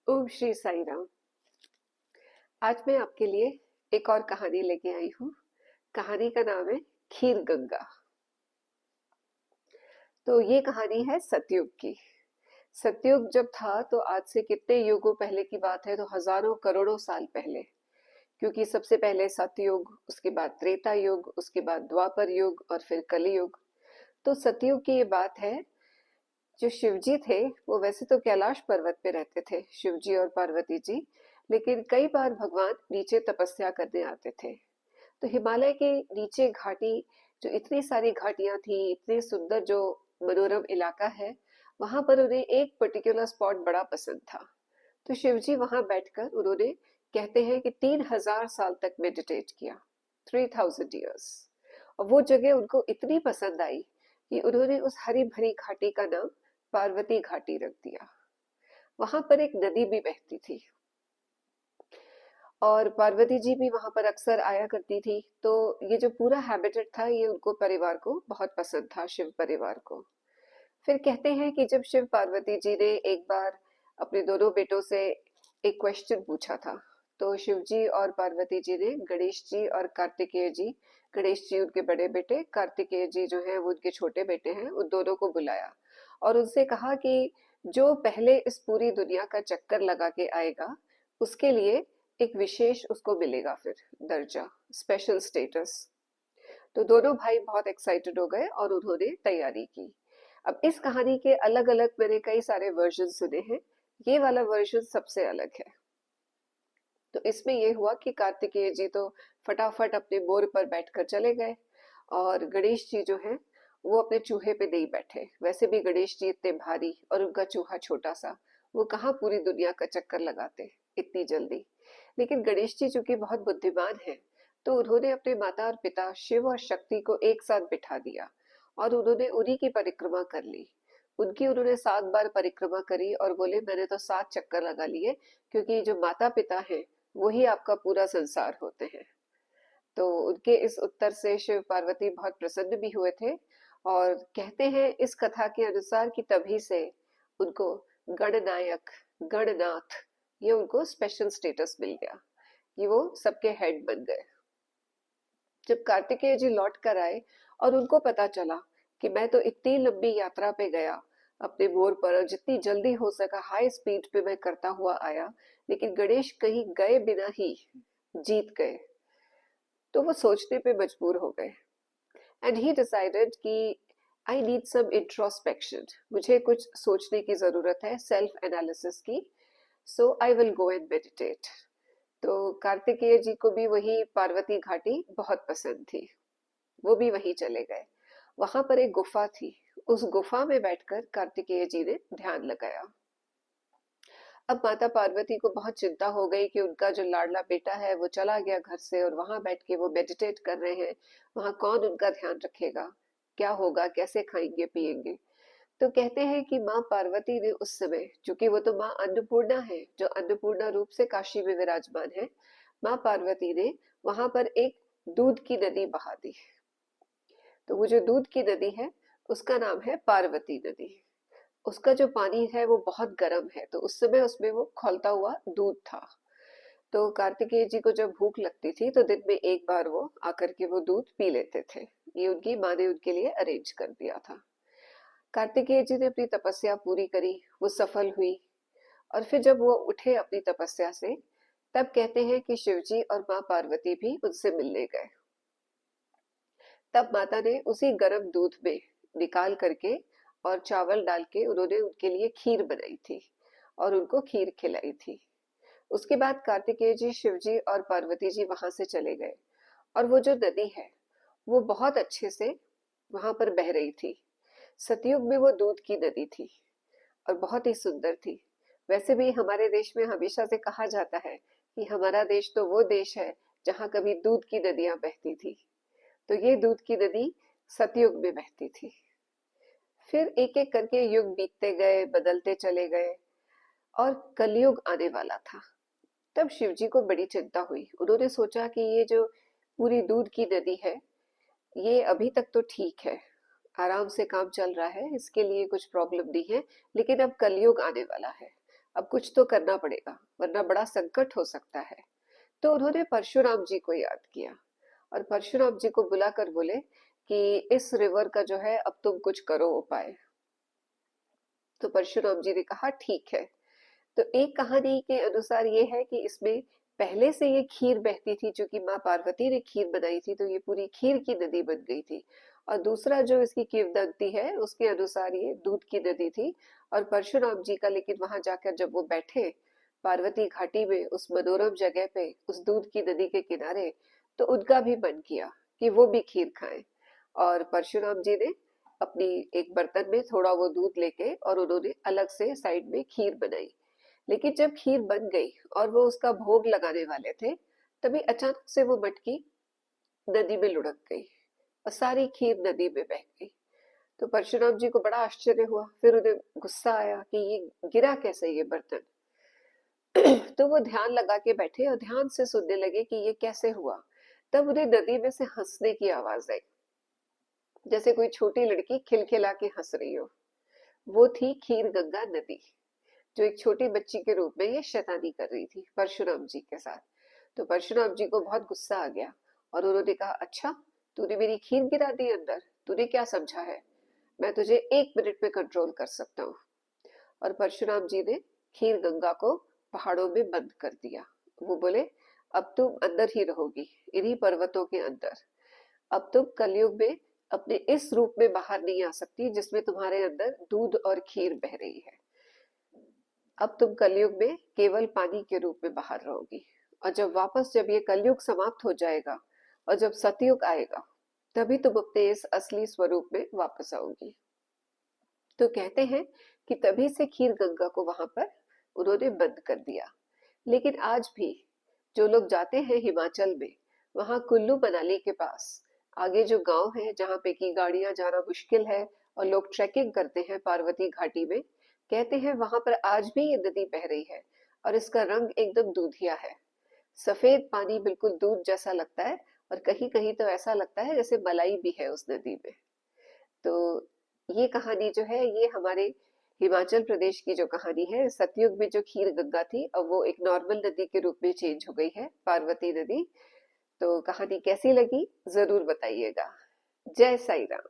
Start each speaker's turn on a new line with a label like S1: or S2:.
S1: ओम श्री साई राम। आज मैं आपके लिए एक और कहानी लेके आई हूँ। कहानी का नाम है खीर गंगा। तो ये कहानी है सतयुग की। सतयुग जब था तो आज से कितने युगों पहले की बात है, तो हजारों करोड़ों साल पहले। क्योंकि सबसे पहले सतयुग, उसके बाद त्रेता युग, उसके बाद द्वापर युग और फिर कलयुग। तो सतयुग की ये बात है। जो शिवजी थे वो वैसे तो कैलाश पर्वत पे रहते थे, शिवजी और पार्वती जी। लेकिन कई बार भगवान नीचे तपस्या करने आते थे। तो हिमालय के नीचे घाटी, जो इतनी सारी घाटियां थी, इतने सुंदर जो मनोरम इलाका है, वहां पर उन्हें एक पर्टिकुलर स्पॉट बड़ा पसंद था। तो शिवजी वहां बैठकर उन्होंने, कहते हैं कि 3000 साल तक मेडिटेट किया। 3000 years। और वो जगह उनको इतनी पसंद आई कि उन्होंने उस हरी भरी घाटी का नाम पार्वती घाटी रख दिया। वहां पर एक नदी भी बहती थी और पार्वती जी भी वहां पर अक्सर आया करती थी। तो ये जो पूरा हैबिटेट था, ये उनको परिवार को बहुत पसंद था, शिव परिवार को। फिर कहते हैं कि जब शिव पार्वती जी ने एक बार अपने दोनों बेटों से एक क्वेश्चन पूछा था, तो शिव जी और पार्वती जी ने गणेश जी और कार्तिकेय जी, गणेश जी उनके बड़े बेटे, कार्तिकेय जी जो है वो उनके छोटे बेटे हैं, उन दोनों को बुलाया और उनसे कहा कि जो पहले इस पूरी दुनिया का चक्कर लगा के आएगा, उसके लिए एक विशेष उसको मिलेगा फिर दर्जा, स्पेशल स्टेटस। तो दोनों भाई बहुत एक्साइटेड हो गए और उन्होंने तैयारी की। अब इस कहानी के अलग अलग मैंने कई सारे वर्जन सुने हैं। ये वाला वर्जन सबसे अलग है। तो इसमें ये हुआ कि कार्तिकेय जी तो फटाफट अपने मोर पर बैठकर चले गए और गणेश जी जो है वो अपने चूहे पे नहीं बैठे। वैसे भी गणेश जी इतने भारी और उनका चूहा छोटा सा, वो कहाँ पूरी दुनिया का चक्कर लगाते इतनी जल्दी। लेकिन गणेश जी चूंकि बहुत बुद्धिमान है, तो उन्होंने अपने माता और पिता शिव और शक्ति को एक साथ बिठा दिया और उन्होंने उन्हीं की परिक्रमा कर ली। उनकी उन्होंने 7 बार परिक्रमा करी और बोले मैंने तो 7 चक्कर लगा लिए, क्योंकि जो माता पिता हैं वही आपका पूरा संसार होते हैं। तो उनके इस उत्तर से शिव पार्वती बहुत प्रसन्न भी हुए थे और कहते हैं इस कथा के अनुसार कि तभी से उनको गणनायक, गणनाथ, ये उनको स्पेशल स्टेटस मिल गया कि वो सबके हेड बन गए। जब कार्तिकेय जी लौट कर आए और उनको पता चला कि मैं तो इतनी लंबी यात्रा पे गया अपने मोर पर, और जितनी जल्दी हो सका हाई स्पीड पे मैं करता हुआ आया, लेकिन गणेश कहीं गए बिना ही जीत गए। तो वो सोचने पे मजबूर हो गए एंड ही डिसाइडेड कि आई नीड सम इंट्रोस्पेक्शन, मुझे कुछ सोचने की जरूरत है, सेल्फ एनालिसिस की। So I will go and meditate. तो कार्तिकेय जी को भी वही पार्वती घाटी बहुत पसंद थी, वो भी वहीं चले गए। वहां पर एक गुफा थी, उस गुफा में बैठकर कार्तिकेय जी ने ध्यान लगाया। अब माता पार्वती को बहुत चिंता हो गई कि उनका जो लाडला बेटा है वो चला गया घर से और वहां बैठ के वो मेडिटेट कर रहे हैं, वहां कौन उनका ध्यान रखेगा, क्या होगा, कैसे खाएंगे पिएंगे। तो कहते हैं कि माँ पार्वती ने उस समय, चूंकि वो तो माँ अन्नपूर्णा है जो अन्नपूर्णा रूप से काशी में विराजमान है, माँ पार्वती ने वहां पर एक दूध की नदी बहा दी। तो वो जो दूध की नदी है उसका नाम है पार्वती नदी। उसका जो पानी है वो बहुत गर्म है, तो उस समय उसमें वो खौलता हुआ दूध था। तो कार्तिकेय जी को जब भूख लगती थी तो दिन में एक बार वो आकर के वो दूध पी लेते थे। ये उनकी माँ ने उनके लिए अरेंज कर दिया था। कार्तिकेय जी ने अपनी तपस्या पूरी करी, वो सफल हुई। और फिर जब वो उठे अपनी तपस्या से, तब कहते हैं कि शिवजी और माँ पार्वती भी उनसे मिलने गए। तब माता ने उसी गर्म दूध में निकाल करके और चावल डाल के उन्होंने उनके लिए खीर बनाई थी और उनको खीर खिलाई थी। उसके बाद कार्तिकेय जी, शिव जी और पार्वती जी वहां से चले गए और वो जो नदी है वो बहुत अच्छे से वहां पर बह रही थी। सतयुग में वो दूध की नदी थी और बहुत ही सुंदर थी। वैसे भी हमारे देश में हमेशा से कहा जाता है कि हमारा देश तो वो देश है जहाँ कभी दूध की नदियां बहती थी। तो ये दूध की नदी सतयुग में बहती थी। फिर एक एक करके युग बीतते गए, बदलते चले गए और कलयुग आने वाला था। तब शिवजी को बड़ी चिंता हुई। उन्होंने सोचा कि ये जो पूरी दूध की नदी है, ये अभी तक तो ठीक है, आराम से काम चल रहा है, इसके लिए कुछ प्रॉब्लम नहीं है। लेकिन अब कलयुग आने वाला है अब कुछ तो करना पड़ेगा वरना बड़ा संकट हो सकता है। तो उन्होंने परशुराम जी को याद किया और परशुराम जी को बुलाकर बोले कि इस रिवर का जो है अब तुम कुछ करो उपाय। तो परशुराम जी ने कहा ठीक है। तो एक कहानी के अनुसार ये है कि इसमें पहले से ये खीर बहती थी, चूंकि माँ पार्वती ने खीर बनाई थी तो ये पूरी खीर की नदी बन गई थी। और दूसरा जो इसकी किंवदंती है उसके अनुसार ये दूध की नदी थी। और परशुराम जी का लेकिन वहां जाकर जब वो बैठे पार्वती घाटी में उस मनोरम जगह पे उस दूध की नदी के किनारे, तो उनका भी मन किया कि वो भी खीर खाएं। और परशुराम जी ने अपनी एक बर्तन में थोड़ा वो दूध लेके और उन्होंने अलग से साइड में खीर बनाई। लेकिन जब खीर बन गई और वो उसका भोग लगाने वाले थे, तभी अचानक से वो मटकी नदी में लुढ़क गई और सारी खीर नदी में बह गई। तो परशुराम जी को बड़ा आश्चर्य हुआ, फिर उन्हें गुस्सा आया कि ये गिरा कैसे ये बर्तन। तो वो ध्यान लगा के बैठे और ध्यान से सुनने लगे कि ये कैसे हुआ। तब उन्हें नदी में से हंसने की आवाज आई, जैसे कोई छोटी लड़की खिलखिला के हंस रही हो। वो थी खीर गंगा नदी, जो एक छोटी बच्ची के रूप में ये शैतानी कर रही थी परशुराम जी के साथ। तो परशुराम जी को बहुत गुस्सा आ गया और उन्होंने कहा, अच्छा तूने मेरी खीर गिरा दी अंदर, तूने क्या समझा है, मैं तुझे 1 मिनट में कंट्रोल कर सकता हूँ। और परशुराम जी ने खीर गंगा को पहाड़ों में बंद कर दिया। वो बोले, अब तुम अंदर ही रहोगी, इन्हीं पर्वतों के अंदर। अब तुम कलयुग में अपने इस रूप में बाहर नहीं आ सकती जिसमें तुम्हारे अंदर दूध और खीर बह रही है। अब तुम कलयुग में केवल पानी के रूप में बाहर रहोगी। और जब ये कलयुग समाप्त हो जाएगा और जब सतयुग आएगा, तभी तुम अपने इस असली स्वरूप में वापस आओगी। तो कहते हैं कि तभी से खीर गंगा को वहां पर उन्होंने बंद कर दिया। लेकिन आज भी जो लोग जाते हैं हिमाचल में, वहां कुल्लू मनाली के पास आगे जो गांव है जहाँ पे की गाड़ियां जाना मुश्किल है और लोग ट्रैकिंग करते हैं पार्वती घाटी में, कहते हैं वहां पर आज भी ये नदी बह रही है और इसका रंग एकदम दूधिया है। सफेद पानी बिल्कुल दूध जैसा लगता है और कहीं कहीं तो ऐसा लगता है जैसे मलाई भी है उस नदी में। तो ये कहानी जो है ये हमारे हिमाचल प्रदेश की जो कहानी है, सतयुग में जो खीर गंगा थी अब वो एक नॉर्मल नदी के रूप में चेंज हो गई है, पार्वती नदी। तो कहानी कैसी लगी जरूर बताइएगा। जय साई राम।